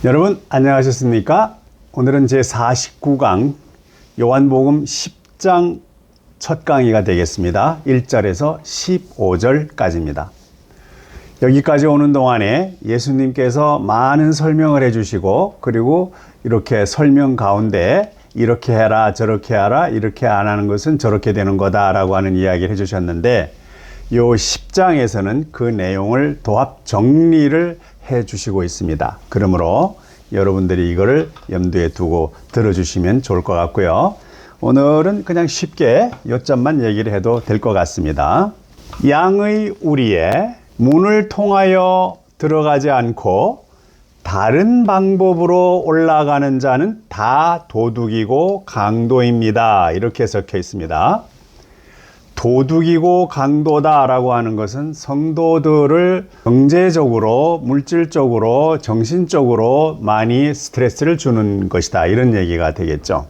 여러분 안녕하셨습니까? 오늘은 제49강 요한복음 10장 첫 강의가 되겠습니다. 1절에서 15절까지입니다. 여기까지 오는 동안에 예수님께서 많은 설명을 해주시고, 그리고 이렇게 설명 가운데 이렇게 해라 저렇게 하라, 이렇게 안 하는 것은 저렇게 되는 거다 라고 하는 이야기를 해주셨는데, 요 10장에서는 그 내용을 도합 정리를 해주시고 있습니다. 그러므로 여러분들이 이거를 염두에 두고 들어주시면 좋을 것 같고요. 오늘은 그냥 쉽게 요점만 얘기를 해도 될 것 같습니다. 양의 우리에 문을 통하여 들어가지 않고 다른 방법으로 올라가는 자는 다 도둑이고 강도입니다. 이렇게 적혀 있습니다. 도둑이고 강도다라고 하는 것은 성도들을 경제적으로, 물질적으로, 정신적으로 많이 스트레스를 주는 것이다, 이런 얘기가 되겠죠.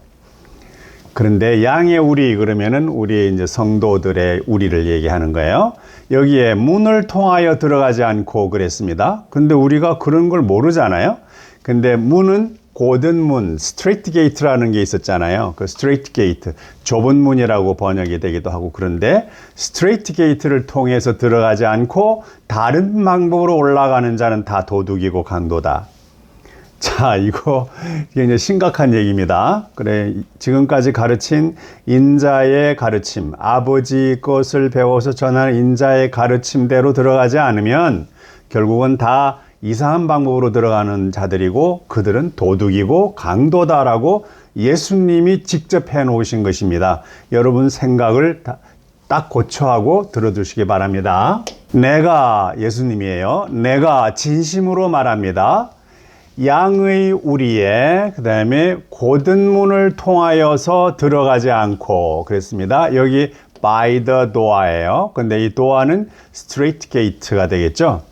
그런데 양의 우리, 그러면은 우리 이제 성도들의 우리를 얘기하는 거예요. 여기에 문을 통하여 들어가지 않고 그랬습니다. 근데 우리가 그런 걸 모르잖아요. 근데 문은 고든 문, 스트레이트 게이트라는 게 있었잖아요. 그 스트레이트 게이트, 좁은 문이라고 번역이 되기도 하고, 그런데 스트레이트 게이트를 통해서 들어가지 않고 다른 방법으로 올라가는 자는 다 도둑이고 강도다. 자, 이거 굉장히 심각한 얘기입니다. 그래, 지금까지 가르친 인자의 가르침, 아버지 것을 배워서 전하는 인자의 가르침대로 들어가지 않으면 결국은 다 이상한 방법으로 들어가는 자들이고, 그들은 도둑이고 강도다라고 예수님이 직접 해놓으신 것입니다. 여러분 생각을 딱 고쳐하고 들어두시기 바랍니다. 내가, 예수님이에요. 내가 진심으로 말합니다. 양의 우리에, 그 다음에 고든 문을 통하여서 들어가지 않고 그랬습니다. 여기 by the door예요. 근데 이 door는 straight gate가 되겠죠.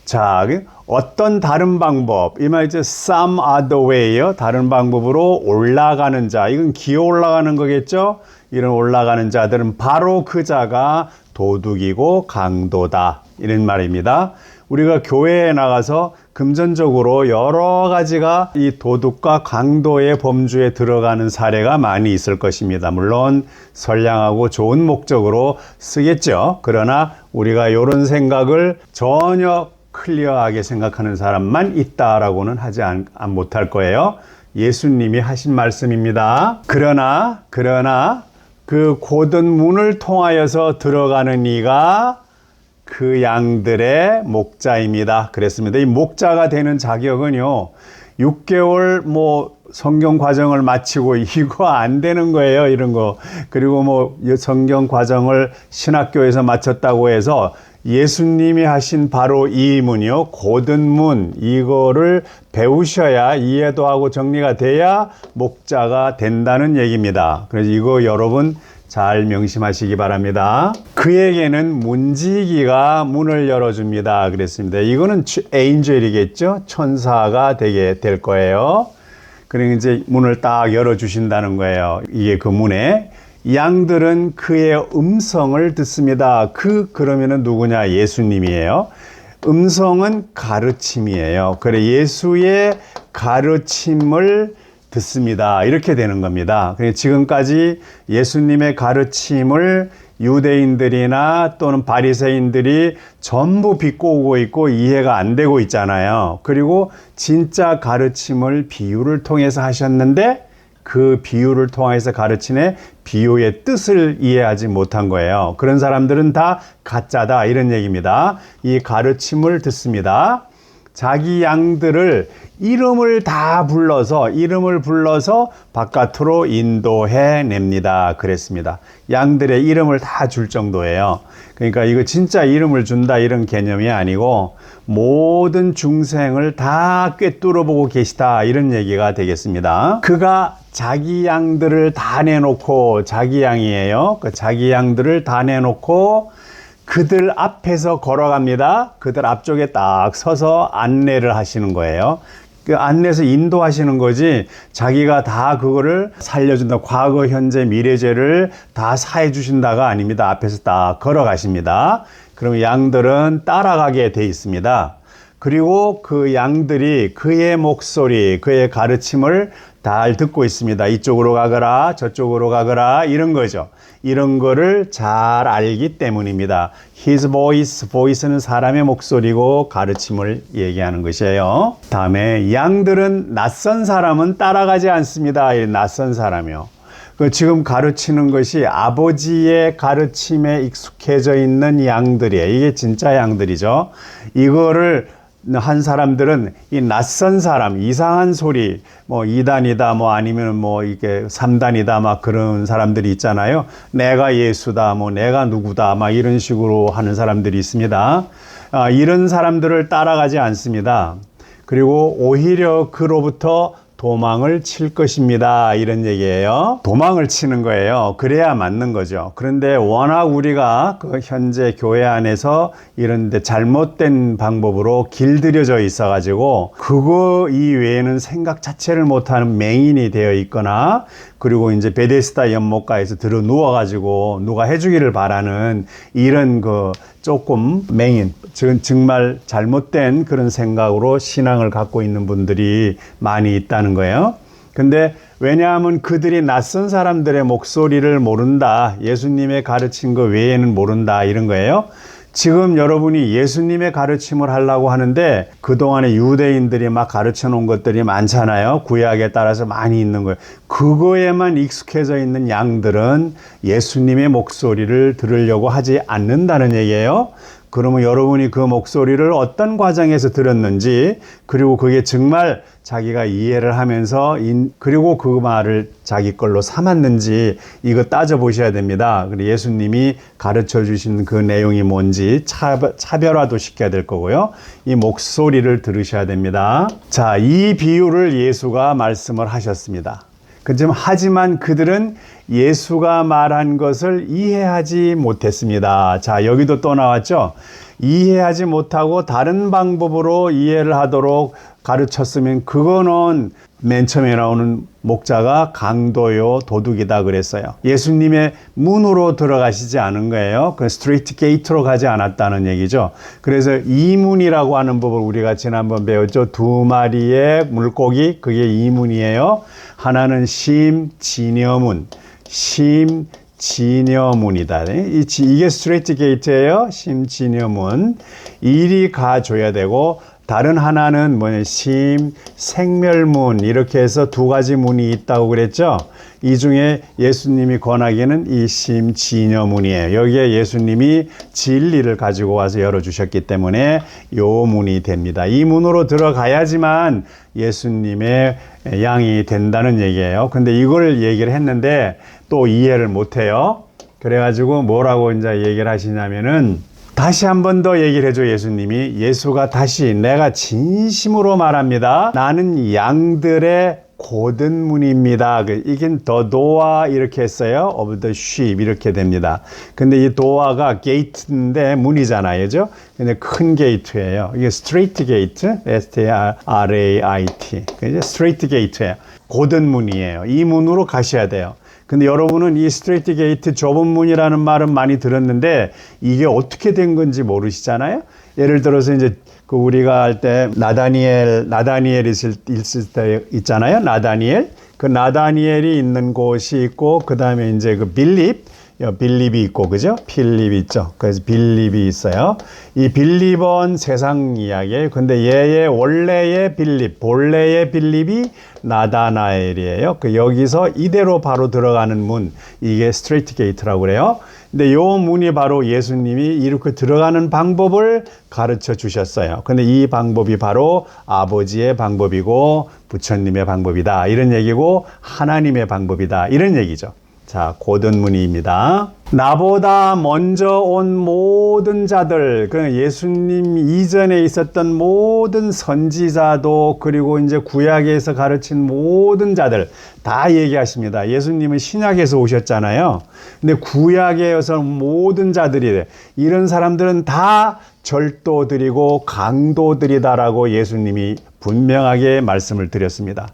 자, 어떤 다른 방법, 이 말이죠. some other way요. 다른 방법으로 올라가는 자, 이건 기어 올라가는 거겠죠. 이런 올라가는 자들은 바로 그 자가 도둑이고 강도다, 이런 말입니다. 우리가 교회에 나가서 금전적으로 여러 가지가 이 도둑과 강도의 범주에 들어가는 사례가 많이 있을 것입니다. 물론 선량하고 좋은 목적으로 쓰겠죠. 그러나 우리가 이런 생각을 전혀 클리어하게 생각하는 사람만 있다라고는 하지 못할 거예요. 예수님이 하신 말씀입니다. 그러나 그 고든 문을 통하여서 들어가는 이가 그 양들의 목자입니다. 그랬습니다. 이 목자가 되는 자격은요, 6개월 성경 과정을 마치고 이거 안 되는 거예요, 이런 거. 그리고 성경 과정을 신학교에서 마쳤다고 해서 예수님이 하신 바로 이 문이요, 고든 문, 이거를 배우셔야 이해도 하고 정리가 돼야 목자가 된다는 얘기입니다. 그래서 이거 여러분 잘 명심하시기 바랍니다. 그에게는 문지기가 문을 열어줍니다. 그랬습니다. 이거는 에인젤이겠죠? 천사가 되게 될 거예요. 그러니까 이제 문을 딱 열어주신다는 거예요. 이게 그 문에. 양들은 그의 음성을 듣습니다. 그러면은 누구냐? 예수님이에요. 음성은 가르침이에요. 그래, 예수의 가르침을 듣습니다. 이렇게 되는 겁니다. 지금까지 예수님의 가르침을 유대인들이나 또는 바리새인들이 전부 비꼬고 있고 이해가 안 되고 있잖아요. 그리고 진짜 가르침을 비유를 통해서 하셨는데, 그 비유를 통해서 가르치네 비유의 뜻을 이해하지 못한 거예요. 그런 사람들은 다 가짜다, 이런 얘기입니다. 이 가르침을 듣습니다. 자기 양들을 이름을 불러서 바깥으로 인도해 냅니다. 그랬습니다. 양들의 이름을 다 줄 정도예요. 그러니까 이거 진짜 이름을 준다, 이런 개념이 아니고 모든 중생을 다 꿰뚫어 보고 계시다, 이런 얘기가 되겠습니다. 그가 자기 양들을 다 내놓고, 자기 양이에요. 그 자기 양들을 다 내놓고 그들 앞에서 걸어갑니다. 그들 앞쪽에 딱 서서 안내를 하시는 거예요. 그 안내해서 인도하시는 거지, 자기가 다 그거를 살려준다, 과거, 현재, 미래죄를 다 사해 주신다가 아닙니다. 앞에서 딱 걸어가십니다. 그러면 양들은 따라가게 돼 있습니다. 그리고 그 양들이 그의 목소리, 그의 가르침을 잘 듣고 있습니다. 이쪽으로 가거라, 저쪽으로 가거라, 이런 거죠. 이런 거를 잘 알기 때문입니다. His voice, voice는 사람의 목소리고 가르침을 얘기하는 것이에요. 다음에 양들은 낯선 사람은 따라가지 않습니다. 낯선 사람이요. 지금 가르치는 것이 아버지의 가르침에 익숙해져 있는 양들이에요. 이게 진짜 양들이죠. 이거를 한 사람들은 이 낯선 사람, 이상한 소리, 뭐 2단이다, 뭐 아니면 뭐 이게 3단이다, 막 그런 사람들이 있잖아요. 내가 예수다, 뭐 내가 누구다, 막 이런 식으로 하는 사람들이 있습니다. 이런 사람들을 따라가지 않습니다. 그리고 오히려 그로부터 도망을 칠 것입니다. 이런 얘기예요. 도망을 치는 거예요. 그래야 맞는 거죠. 그런데 워낙 우리가 그 현재 교회 안에서 이런데 잘못된 방법으로 길들여져 있어가지고 그거 이외에는 생각 자체를 못하는 맹인이 되어 있거나 그리고 이제 베데스다 연못가에서 들어 누워가지고 누가 해주기를 바라는 이런 그 조금 맹인, 정말 잘못된 그런 생각으로 신앙을 갖고 있는 분들이 많이 있다는 거예요. 근데 왜냐하면 그들이 낯선 사람들의 목소리를 모른다. 예수님의 가르친 거 외에는 모른다. 이런 거예요. 지금 여러분이 예수님의 가르침을 하려고 하는데 그동안에 유대인들이 막 가르쳐 놓은 것들이 많잖아요. 구약에 따라서 많이 있는 거예요. 그거에만 익숙해져 있는 양들은 예수님의 목소리를 들으려고 하지 않는다는 얘기예요. 그러면 여러분이 그 목소리를 어떤 과정에서 들었는지, 그리고 그게 정말 자기가 이해를 하면서 그리고 그 말을 자기 걸로 삼았는지 이거 따져보셔야 됩니다. 예수님이 가르쳐 주신 그 내용이 뭔지 차별화도 시켜야 될 거고요. 이 목소리를 들으셔야 됩니다. 자, 이 비유를 예수가 말씀을 하셨습니다. 하지만 그들은 예수가 말한 것을 이해하지 못했습니다. 자, 여기도 또 나왔죠. 이해하지 못하고 다른 방법으로 이해를 하도록 가르쳤으면 그거는 맨 처음에 나오는 목자가 강도요 도둑이다 그랬어요. 예수님의 문으로 들어가시지 않은 거예요. 그 스트레이트 게이트로 가지 않았다는 얘기죠. 그래서 이문이라고 하는 법을 우리가 지난번 배웠죠. 2마리의 물고기, 그게 이문이에요. 하나는 심진여문, 심진여문이다. 이게 스트레이트 게이트예요. 심진여문. 이리 가줘야 되고, 다른 하나는 생멸문, 이렇게 해서 두 가지 문이 있다고 그랬죠. 이 중에 예수님이 권하기에는 이 심진여문이에요. 여기에 예수님이 진리를 가지고 와서 열어주셨기 때문에 요 문이 됩니다. 이 문으로 들어가야지만 예수님의 양이 된다는 얘기예요. 근데 이걸 얘기를 했는데 또 이해를 못해요. 그래가지고 뭐라고 이제 얘기를 하시냐면은, 다시 한 번 더 얘기를 해줘. 예수가 다시, 내가 진심으로 말합니다. 나는 양들의 고든 문입니다. 이게 더 도어 이렇게 했어요. of the sheep 이렇게 됩니다. 근데 이 도어가 게이트인데 문이잖아요. 그죠? 근데 큰 게이트예요. 이게 스트레이트 게이트, S-T-R-A-I-T. 이제 스트레이트 게이트예요. 고든 문이에요. 이 문으로 가셔야 돼요. 근데 여러분은 이 스트레이트 게이트 좁은 문이라는 말은 많이 들었는데 이게 어떻게 된 건지 모르시잖아요. 예를 들어서 이제 그 우리가 할 때 나다니엘 있을 때 있잖아요. 나다니엘. 그 나다니엘이 있는 곳이 있고, 그 다음에 이제 그 빌립이 있고, 그죠? 필립이 있죠. 그래서 빌립이 있어요. 이 빌립은 세상 이야기예요. 근데 얘의 원래의 본래의 빌립이 나다나엘이에요. 여기서 이대로 바로 들어가는 문, 이게 스트레이트 게이트라고 그래요. 근데 요 문이 바로 예수님이 이렇게 들어가는 방법을 가르쳐 주셨어요. 근데 이 방법이 바로 아버지의 방법이고 부처님의 방법이다. 이런 얘기고 하나님의 방법이다. 이런 얘기죠. 자, 고든 문의입니다. 나보다 먼저 온 모든 자들, 그 예수님 이전에 있었던 모든 선지자도, 그리고 이제 구약에서 가르친 모든 자들 다 얘기하십니다. 예수님은 신약에서 오셨잖아요. 근데 구약에서 모든 자들이, 이런 사람들은 다 절도들이고 강도들이다라고 예수님이 분명하게 말씀을 드렸습니다.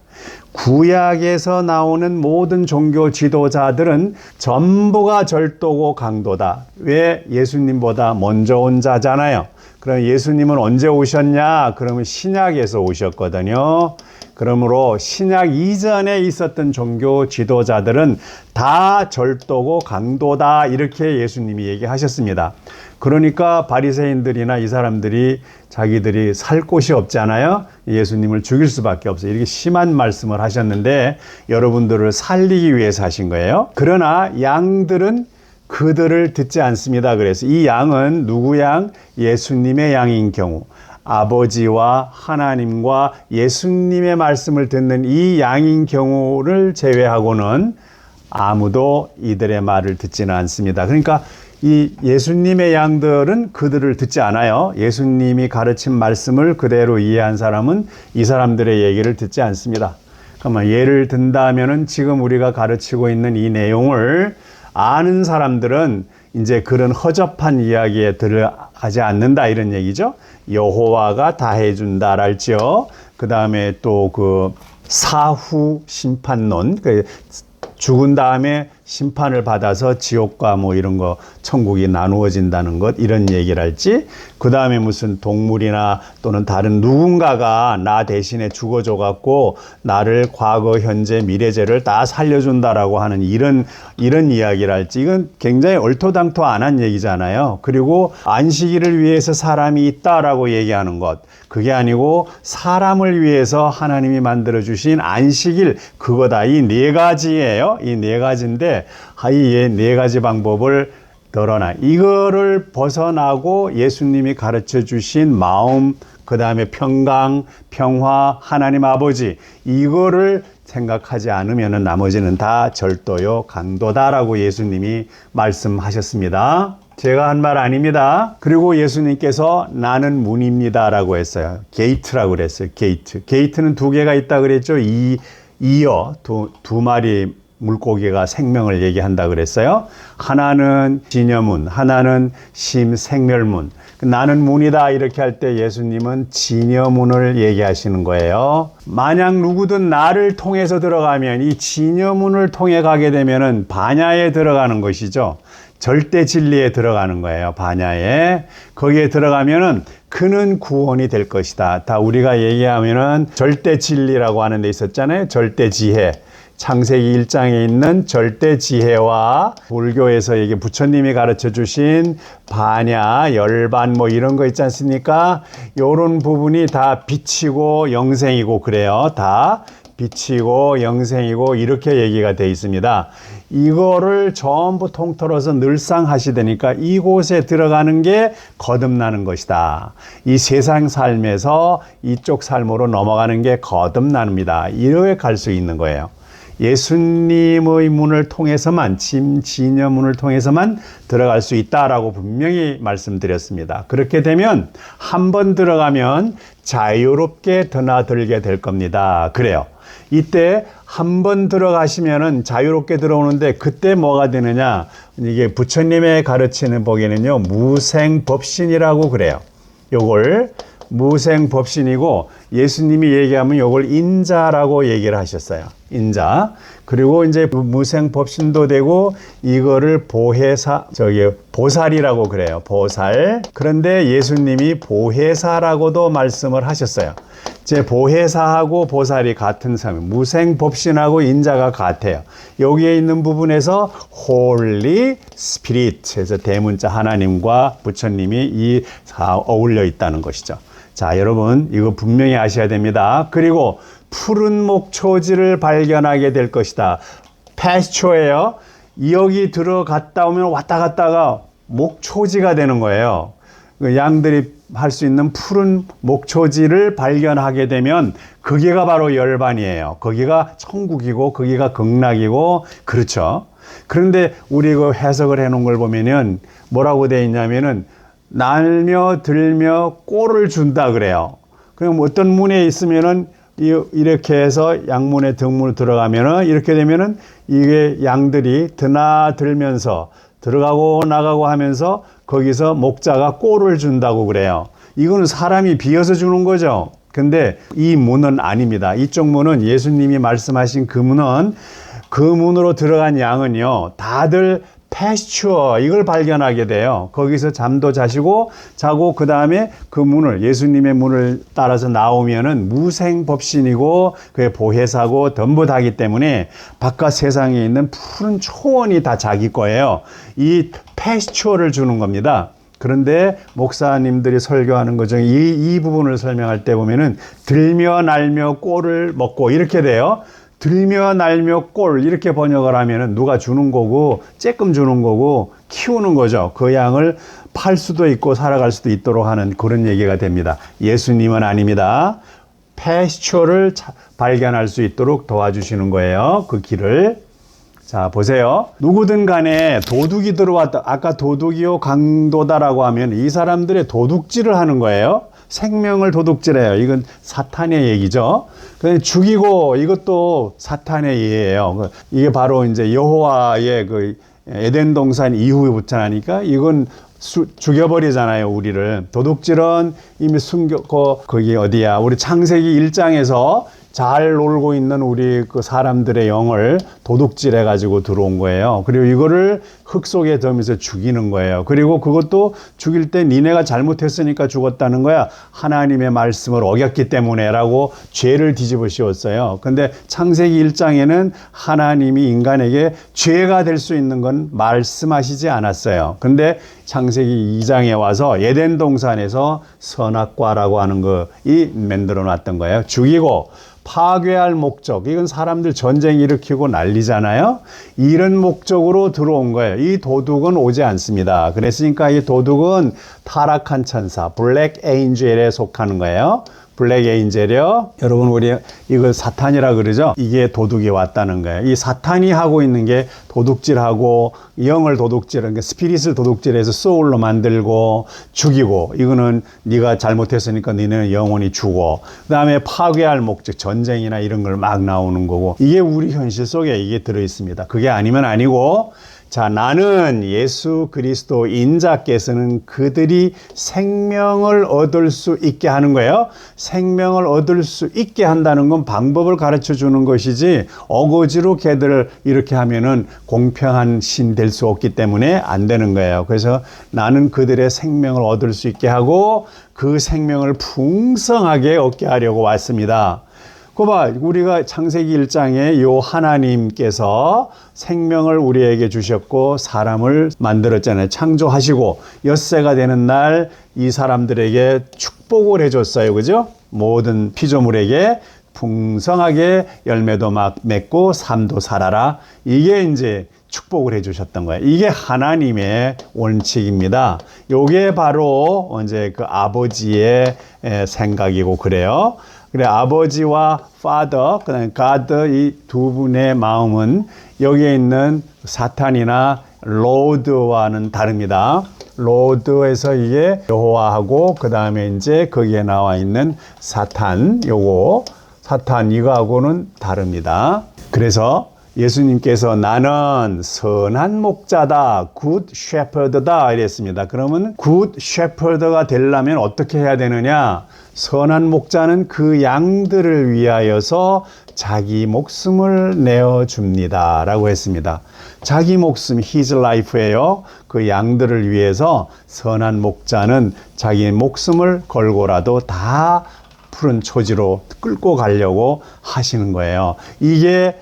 구약에서 나오는 모든 종교 지도자들은 전부가 절도고 강도다. 왜? 예수님보다 먼저 온 자잖아요. 그럼 예수님은 언제 오셨냐? 그러면 신약에서 오셨거든요. 그러므로 신약 이전에 있었던 종교 지도자들은 다 절도고 강도다 이렇게 예수님이 얘기하셨습니다. 그러니까 바리새인들이나 이 사람들이 자기들이 살 곳이 없잖아요. 예수님을 죽일 수밖에 없어요. 이렇게 심한 말씀을 하셨는데 여러분들을 살리기 위해서 하신 거예요. 그러나 양들은 그들을 듣지 않습니다. 그래서 이 양은 누구 양? 예수님의 양인 경우, 아버지와 하나님과 예수님의 말씀을 듣는 이 양인 경우를 제외하고는 아무도 이들의 말을 듣지는 않습니다. 그러니까 이 예수님의 양들은 그들을 듣지 않아요. 예수님이 가르친 말씀을 그대로 이해한 사람은 이 사람들의 얘기를 듣지 않습니다. 그러면 예를 든다면은 지금 우리가 가르치고 있는 이 내용을 아는 사람들은 이제 그런 허접한 이야기에 들어가지 않는다 이런 얘기죠. 여호와가 다 해준다랄지요. 그 다음에 또 그 사후 심판론, 죽은 다음에 심판을 받아서 지옥과 뭐 이런 거 천국이 나누어진다는 것 이런 얘기를 할지, 그 다음에 무슨 동물이나 또는 다른 누군가가 나 대신에 죽어줘 갖고 나를 과거 현재 미래죄를 다 살려준다라고 하는 이런 이야기를 할지, 이건 굉장히 얼토당토 안 한 얘기잖아요. 그리고 안식일을 위해서 사람이 있다라고 얘기하는 것, 그게 아니고 사람을 위해서 하나님이 만들어 주신 안식일, 그거다. 이 네 가지예요. 이 네 가지인데 이 네 가지 방법을 드러나 이거를 벗어나고 예수님이 가르쳐 주신 마음, 그 다음에 평강, 평화, 하나님 아버지, 이거를 생각하지 않으면 나머지는 다 절도요, 강도다라고 예수님이 말씀하셨습니다. 제가 한 말 아닙니다. 그리고 예수님께서 나는 문입니다라고 했어요. 게이트라고 그랬어요. 게이트. 게이트는 두 개가 있다 그랬죠. 이어 두 마리 물고기가 생명을 얘기한다 그랬어요. 하나는 진여문, 하나는 심생멸문. 나는 문이다 이렇게 할 때 예수님은 진여문을 얘기하시는 거예요. 만약 누구든 나를 통해서 들어가면 이 진여문을 통해 가게 되면은 반야에 들어가는 것이죠. 절대 진리에 들어가는 거예요. 반야에. 거기에 들어가면은 그는 구원이 될 것이다. 다 우리가 얘기하면은 절대 진리라고 하는 데 있었잖아요. 절대 지혜. 창세기 1장에 있는 절대 지혜와 불교에서 이게 부처님이 가르쳐 주신 반야, 열반 뭐 이런 거 있지 않습니까? 요런 부분이 다 빛이고 영생이고 그래요. 다 빛이고 영생이고 이렇게 얘기가 돼 있습니다. 이거를 전부 통틀어서 늘상 하시다니까 이곳에 들어가는 게 거듭나는 것이다. 이 세상 삶에서 이쪽 삶으로 넘어가는 게 거듭납니다. 이렇게 갈 수 있는 거예요. 예수님의 문을 통해서만, 진여문을 통해서만 들어갈 수 있다라고 분명히 말씀드렸습니다. 그렇게 되면 한 번 들어가면 자유롭게 드나들게 될 겁니다. 그래요. 이때 한 번 들어가시면은 자유롭게 들어오는데 그때 뭐가 되느냐? 이게 부처님의 가르치는 보기에는요, 무생법신이라고 그래요. 요걸 무생법신이고 예수님이 얘기하면 요걸 인자라고 얘기를 하셨어요. 인자. 그리고 이제 무생법신도 되고 이거를 보살이라고 그래요. 보살. 그런데 예수님이 보혜사라고도 말씀을 하셨어요. 제 보혜사하고 보살이 같은 사람, 무생법신하고 인자가 같아요. 여기에 있는 부분에서 홀리 스피릿에서 대문자 하나님과 부처님이 어울려 있다는 것이죠. 자, 여러분 이거 분명히 아셔야 됩니다. 그리고 푸른 목초지를 발견하게 될 것이다. 패스초예요. 여기 들어갔다 오면 왔다 갔다가 목초지가 되는 거예요. 양들이 할 수 있는 푸른 목초지를 발견하게 되면 거기가 바로 열반이에요. 거기가 천국이고 거기가 극락이고 그렇죠. 그런데 우리 그 해석을 해놓은 걸 보면은 뭐라고 되어 있냐면은 날며 들며 꼴을 준다 그래요. 그럼 어떤 문에 있으면은 이렇게 해서 양문에 등문으로 들어가면은 이렇게 되면은 이게 양들이 드나들면서 들어가고 나가고 하면서 거기서 목자가 꼴을 준다고 그래요. 이거는 사람이 비어서 주는 거죠. 근데 이 문은 아닙니다. 이쪽 문은 예수님이 말씀하신 그 문은 그 문으로 들어간 양은요, 다들 패스처 이걸 발견하게 돼요. 거기서 잠도 자고 그 다음에 그 문을 예수님의 문을 따라서 나오면은 무생법신이고 그게 보혜사고 덤보다기 때문에 바깥 세상에 있는 푸른 초원이 다 자기 거예요. 이 패스처를 주는 겁니다. 그런데 목사님들이 설교하는 것 중에 이 부분을 설명할 때 보면은 들며 날며 꼴을 먹고 이렇게 돼요. 들며 날며 꼴 이렇게 번역을 하면은 누가 주는 거고 쬐끔 주는 거고 키우는 거죠. 그 양을 팔 수도 있고 살아갈 수도 있도록 하는 그런 얘기가 됩니다. 예수님은 아닙니다. 패스처를 발견할 수 있도록 도와주시는 거예요. 그 길을. 자, 보세요. 누구든 간에 도둑이 들어왔다. 아까 도둑이요 강도다라고 하면 이 사람들의 도둑질을 하는 거예요. 생명을 도둑질해요. 이건 사탄의 얘기죠. 그냥 죽이고 이것도 사탄의 예예요. 이게 바로 이제 여호와의 그 에덴 동산 이후부터 하니까 이건 죽여버리잖아요, 우리를. 도둑질은 이미 숨겼고, 거기 어디야? 우리 창세기 1장에서 잘 놀고 있는 우리 그 사람들의 영을 도둑질해 가지고 들어온 거예요. 그리고 이거를 흙 속에 덤에서 죽이는 거예요. 그리고 그것도 죽일 때 니네가 잘못했으니까 죽었다는 거야. 하나님의 말씀을 어겼기 때문에라고 죄를 뒤집어 씌웠어요. 근데 창세기 1장에는 하나님이 인간에게 죄가 될 수 있는 건 말씀하시지 않았어요. 근데 창세기 2장에 와서 에덴 동산에서 선악과라고 하는 거이 만들어 놨던 거예요. 죽이고 파괴할 목적, 이건 사람들 전쟁 일으키고 난리잖아요. 이런 목적으로 들어온 거예요. 이 도둑은 오지 않습니다. 그랬으니까 이 도둑은 타락한 천사, 블랙 에인젤에 속하는 거예요. 블랙 에인젤이요. 여러분, 우리 이거 사탄이라 그러죠? 이게 도둑이 왔다는 거예요. 이 사탄이 하고 있는 게 도둑질하고 영을 도둑질하는 게 스피릿을 도둑질해서 소울로 만들고 죽이고, 이거는 네가 잘못했으니까 너는 영원히 죽어. 그다음에 파괴할 목적, 전쟁이나 이런 걸 막 나오는 거고, 이게 우리 현실 속에 이게 들어 있습니다. 그게 아니면 아니고, 자, 나는 예수 그리스도 인자께서는 그들이 생명을 얻을 수 있게 하는 거예요. 생명을 얻을 수 있게 한다는 건 방법을 가르쳐 주는 것이지 어거지로 걔들을 이렇게 하면은 공평한 신 될 수 없기 때문에 안 되는 거예요. 그래서 나는 그들의 생명을 얻을 수 있게 하고 그 생명을 풍성하게 얻게 하려고 왔습니다. 그봐, 우리가 창세기 1장에 요 하나님께서 생명을 우리에게 주셨고 사람을 만들었잖아요. 창조하시고 엿새가 되는 날 이 사람들에게 축복을 해줬어요. 그죠? 모든 피조물에게 풍성하게 열매도 막 맺고 삶도 살아라. 이게 이제 축복을 해주셨던 거예요. 이게 하나님의 원칙입니다. 요게 바로 이제 그 아버지의 생각이고 그래요. 그래, 아버지와 Father, 그다음에 God 이 두 분의 마음은 여기에 있는 사탄이나 로드와는 다릅니다. 로드에서 이게 여호와하고 그다음에 이제 거기에 나와 있는 사탄, 요거 사탄 이거하고는 다릅니다. 그래서 예수님께서 나는 선한 목자다, 굿 셰퍼드다 이랬습니다. 그러면 굿 셰퍼드가 되려면 어떻게 해야 되느냐? 선한 목자는 그 양들을 위하여서 자기 목숨을 내어줍니다 라고 했습니다. 자기 목숨, his life예요. 그 양들을 위해서 선한 목자는 자기 목숨을 걸고라도 다 푸른 초지로 끌고 가려고 하시는 거예요. 이게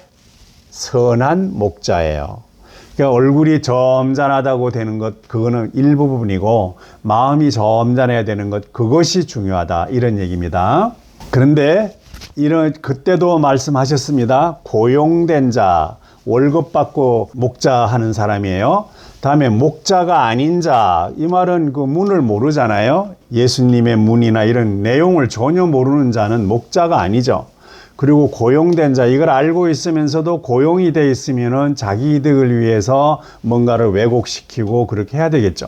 선한 목자예요. 그러니까 얼굴이 점잖하다고 되는 것, 그거는 일부분이고 마음이 점잖해야 되는 것, 그것이 중요하다 이런 얘기입니다. 그런데 그때도 말씀하셨습니다. 고용된 자, 월급 받고 목자하는 사람이에요. 다음에 목자가 아닌 자, 이 말은 그 문을 모르잖아요. 예수님의 문이나 이런 내용을 전혀 모르는 자는 목자가 아니죠. 그리고 고용된 자, 이걸 알고 있으면서도 고용이 돼 있으면은 자기 이득을 위해서 뭔가를 왜곡시키고 그렇게 해야 되겠죠.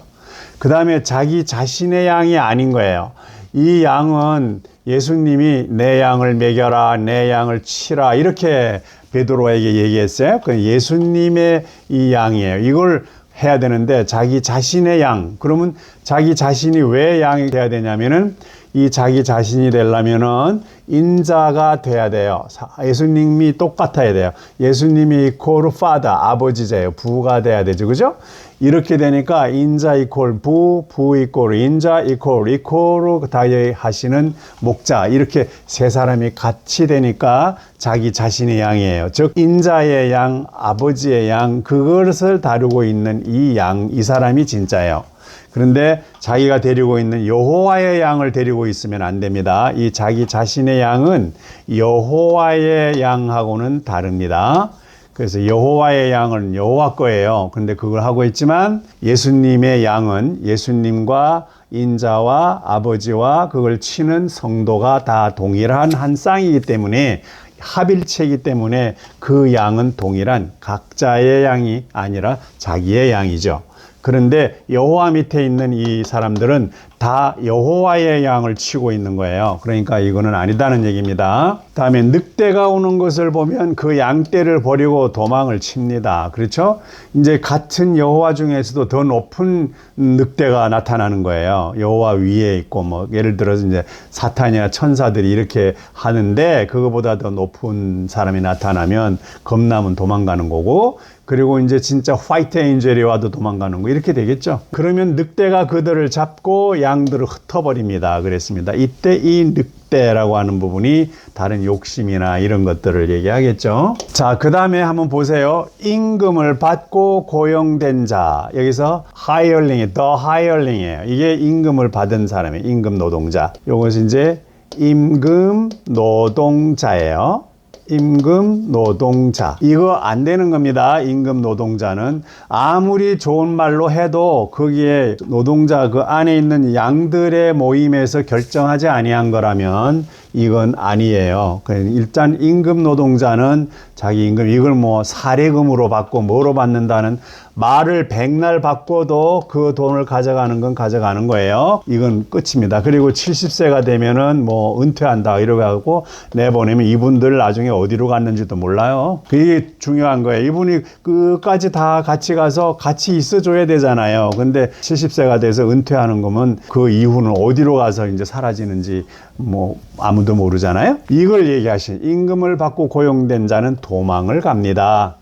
그 다음에 자기 자신의 양이 아닌 거예요. 이 양은 예수님이 내 양을 먹여라, 내 양을 치라 이렇게 베드로에게 얘기했어요. 그 예수님의 이 양이에요. 이걸 해야 되는데 자기 자신의 양. 그러면 자기 자신이 왜 양이 돼야 되냐면은 이 자기 자신이 되려면은 인자가 돼야 돼요. 예수님이 똑같아야 돼요. 예수님이 이퀄 father, 아버지제요. 부가 돼야 되죠. 그죠? 이렇게 되니까 인자 이퀄 부, 부 이퀄 인자 이퀄로 다하시는 목자, 이렇게 세 사람이 같이 되니까 자기 자신의 양이에요. 즉 인자의 양, 아버지의 양, 그것을 다루고 있는 이 양, 이 사람이 진짜예요. 그런데 자기가 데리고 있는 여호와의 양을 데리고 있으면 안 됩니다. 이 자기 자신의 양은 여호와의 양하고는 다릅니다. 그래서 여호와의 양은 여호와 거예요. 그런데 그걸 하고 있지만 예수님의 양은 예수님과 인자와 아버지와 그걸 치는 성도가 다 동일한 한 쌍이기 때문에, 합일체이기 때문에 그 양은 동일한 각자의 양이 아니라 자기의 양이죠. 그런데 여호와 밑에 있는 이 사람들은 다 여호와의 양을 치고 있는 거예요. 그러니까 이거는 아니다는 얘기입니다. 다음에 늑대가 오는 것을 보면 그 양떼를 버리고 도망을 칩니다. 그렇죠? 이제 같은 여호와 중에서도 더 높은 늑대가 나타나는 거예요. 여호와 위에 있고, 뭐 예를 들어서 이제 사탄이나 천사들이 이렇게 하는데 그거보다 더 높은 사람이 나타나면 겁나면 도망가는 거고, 그리고 이제 진짜 화이트 엔젤이 와도 도망가는 거, 이렇게 되겠죠. 그러면 늑대가 그들을 잡고 양들을 흩어버립니다. 그랬습니다. 이때 이 늑대라고 하는 부분이 다른 욕심이나 이런 것들을 얘기하겠죠. 자, 그 다음에 한번 보세요. 임금을 받고 고용된 자. 여기서 하이얼링이 더 하이얼링이에요. 이게 임금을 받은 사람이에요. 임금 노동자. 요것이 이제 임금 노동자예요. 임금 노동자. 이거 안 되는 겁니다. 임금 노동자는 아무리 좋은 말로 해도 거기에 노동자 그 안에 있는 양들의 모임에서 결정하지 아니한 거라면 이건 아니에요. 일단 임금 노동자는 자기 임금, 이걸 뭐 사례금으로 받고 뭐로 받는다는, 말을 백날 바꿔도 그 돈을 가져가는 건 가져가는 거예요. 이건 끝입니다. 그리고 70세가 되면은 뭐 은퇴한다 이러고 내보내면 이분들 나중에 어디로 갔는지도 몰라요. 그게 중요한 거예요. 이분이 끝까지 다 같이 가서 같이 있어줘야 되잖아요. 근데 70세가 돼서 은퇴하는 거면 그 이후는 어디로 가서 이제 사라지는지 뭐 아무도 모르잖아요. 이걸 얘기하신, 임금을 받고 고용된 자는 도망을 갑니다.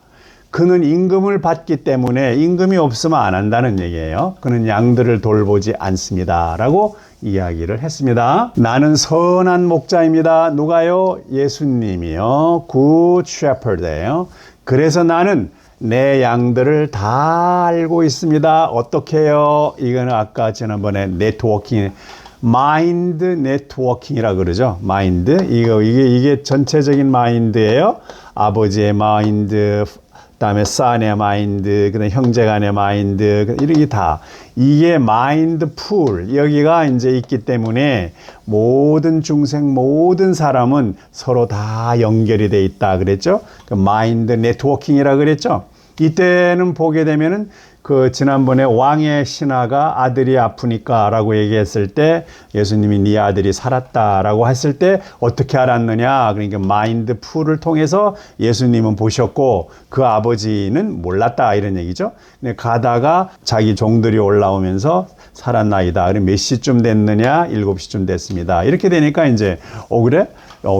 그는 임금을 받기 때문에 임금이 없으면 안 한다는 얘기예요. 그는 양들을 돌보지 않습니다. 라고 이야기를 했습니다. 나는 선한 목자입니다. 누가요? 예수님이요. Good Shepherd예요. 그래서 나는 내 양들을 다 알고 있습니다. 어떻게 해요? 이거는 아까 지난번에 네트워킹, 마인드 네트워킹이라 그러죠. 마인드. 이게 전체적인 마인드예요. 아버지의 마인드, 그다음에 싼의 마인드, 그다음에 형제간의 마인드, 이렇게 다 이게 마인드 풀, 여기가 이제 있기 때문에 모든 중생, 모든 사람은 서로 다 연결이 돼 있다 그랬죠. 그 마인드 네트워킹이라 그랬죠. 이때는 보게 되면은 그 지난번에 왕의 신하가 아들이 아프니까라고 얘기했을 때 예수님이 네 아들이 살았다라고 했을 때 어떻게 알았느냐? 그러니까 마인드 풀을 통해서 예수님은 보셨고 그 아버지는 몰랐다 이런 얘기죠. 근데 가다가 자기 종들이 올라오면서 살았나이다. 그럼 몇 시쯤 됐느냐? 7시쯤 됐습니다. 이렇게 되니까 이제 그래?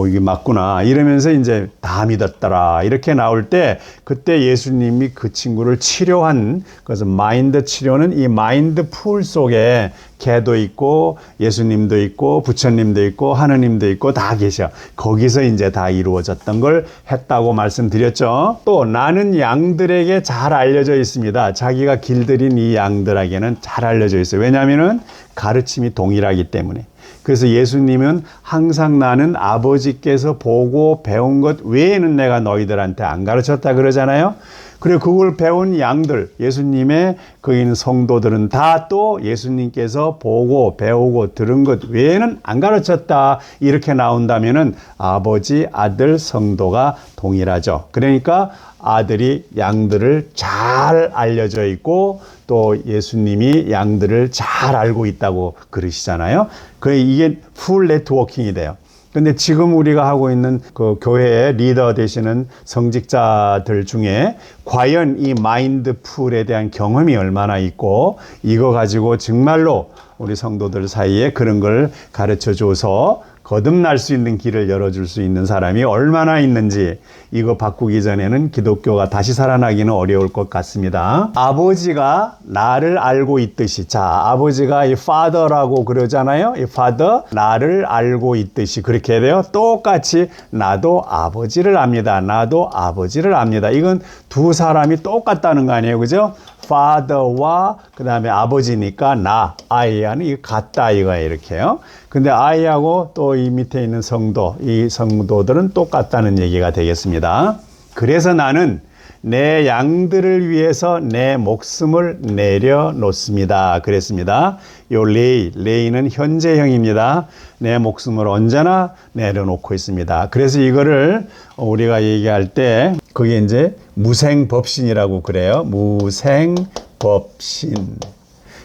이게 맞구나 이러면서 이제 다 믿었더라 이렇게 나올 때, 그때 예수님이 그 친구를 치료한, 그래서 마인드 치료는 이 마인드 풀 속에 개도 있고 예수님도 있고 부처님도 있고 하느님도 있고 다 계셔. 거기서 이제 다 이루어졌던 걸 했다고 말씀드렸죠. 또 나는 양들에게 잘 알려져 있습니다. 자기가 길들인 이 양들에게는 잘 알려져 있어요. 왜냐하면은 가르침이 동일하기 때문에. 그래서 예수님은 항상 나는 아버지께서 보고 배운 것 외에는 내가 너희들한테 안 가르쳤다 그러잖아요. 그리고 그걸 배운 양들, 예수님의 거기 있는 성도들은 다 또 예수님께서 보고 배우고 들은 것 외에는 안 가르쳤다 이렇게 나온다면은 아버지, 아들, 성도가 동일하죠. 그러니까 아들이 양들을 잘 알려져 있고 또 예수님이 양들을 잘 알고 있다고 그러시잖아요. 이게 풀 네트워킹이 돼요. 근데 지금 우리가 하고 있는 그 교회의 리더 되시는 성직자들 중에 과연 이 마인드풀에 대한 경험이 얼마나 있고 이거 가지고 정말로 우리 성도들 사이에 그런 걸 가르쳐 줘서 거듭날 수 있는 길을 열어줄 수 있는 사람이 얼마나 있는지 이거 바꾸기 전에는 기독교가 다시 살아나기는 어려울 것 같습니다. 아버지가 나를 알고 있듯이, 자, 아버지가 이 father라고 그러잖아요. 이 father, 나를 알고 있듯이 그렇게 해야 돼요. 똑같이 나도 아버지를 압니다. 나도 아버지를 압니다. 이건 두 사람이 똑같다는 거 아니에요, 그죠? father와 그 다음에 아버지니까 나, I하는 이 같다 이거예요, 이렇게요. 근데 I하고 또 이 밑에 있는 성도, 이 성도들은 똑같다는 얘기가 되겠습니다. 그래서 나는 내 양들을 위해서 내 목숨을 내려놓습니다. 그랬습니다. 요 레이는 현재형입니다. 내 목숨을 언제나 내려놓고 있습니다. 그래서 이거를 우리가 얘기할 때 그게 이제 무생법신이라고 그래요. 무생법신.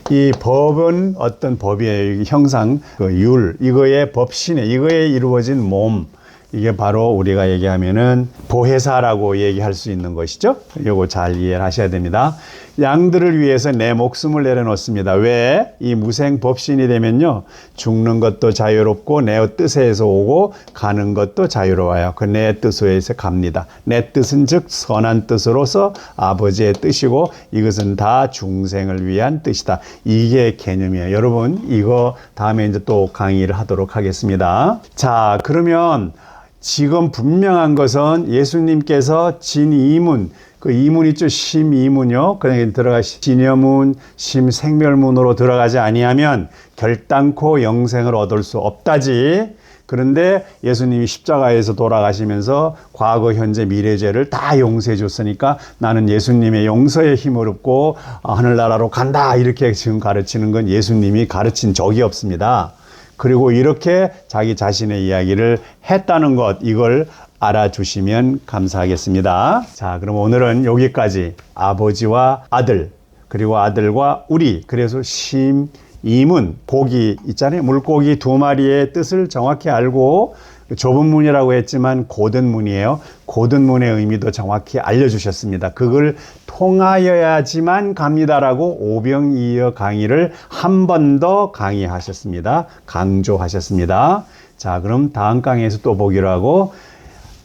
이 법은 어떤 법이에요? 형상, 그 율, 이거의 법신에, 이거에 이루어진 몸. 이게 바로 우리가 얘기하면은 보혜사라고 얘기할 수 있는 것이죠. 이거 잘 이해를 하셔야 됩니다. 양들을 위해서 내 목숨을 내려놓습니다. 왜? 이 무생법신이 되면요. 죽는 것도 자유롭고 내 뜻에서 오고 가는 것도 자유로워요. 그 내 뜻에서 갑니다. 내 뜻은 즉 선한 뜻으로서 아버지의 뜻이고 이것은 다 중생을 위한 뜻이다. 이게 개념이에요. 여러분 이거 다음에 이제 또 강의를 하도록 하겠습니다. 자, 그러면 지금 분명한 것은 예수님께서 진이문, 그 이문 있죠? 심이문요. 그냥 진여문, 심생멸문으로 들어가지 아니하면 결단코 영생을 얻을 수 없다지. 그런데 예수님이 십자가에서 돌아가시면서 과거, 현재, 미래죄를 다 용서해 줬으니까 나는 예수님의 용서의 힘을 얻고 하늘나라로 간다. 이렇게 지금 가르치는 건 예수님이 가르친 적이 없습니다. 그리고 이렇게 자기 자신의 이야기를 했다는 것, 이걸 알아주시면 감사하겠습니다. 자, 그럼 오늘은 여기까지 아버지와 아들, 그리고 아들과 우리, 그래서 심이문, 고기 있잖아요. 물고기 두 마리의 뜻을 정확히 알고 좁은 문이라고 했지만 고든 문이에요. 고든 문의 의미도 정확히 알려주셨습니다. 그걸 통하여야지만 갑니다라고 오병이어 강의를 한 번 더 강의하셨습니다. 강조하셨습니다. 자, 그럼 다음 강의에서 또 보기로 하고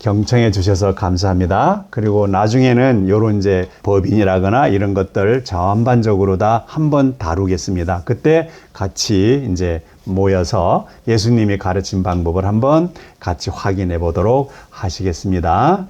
경청해 주셔서 감사합니다. 그리고 나중에는 요런 이제 법인이라거나 이런 것들 전반적으로 다 한번 다루겠습니다. 그때 같이 이제 모여서 예수님이 가르친 방법을 한번 같이 확인해 보도록 하시겠습니다.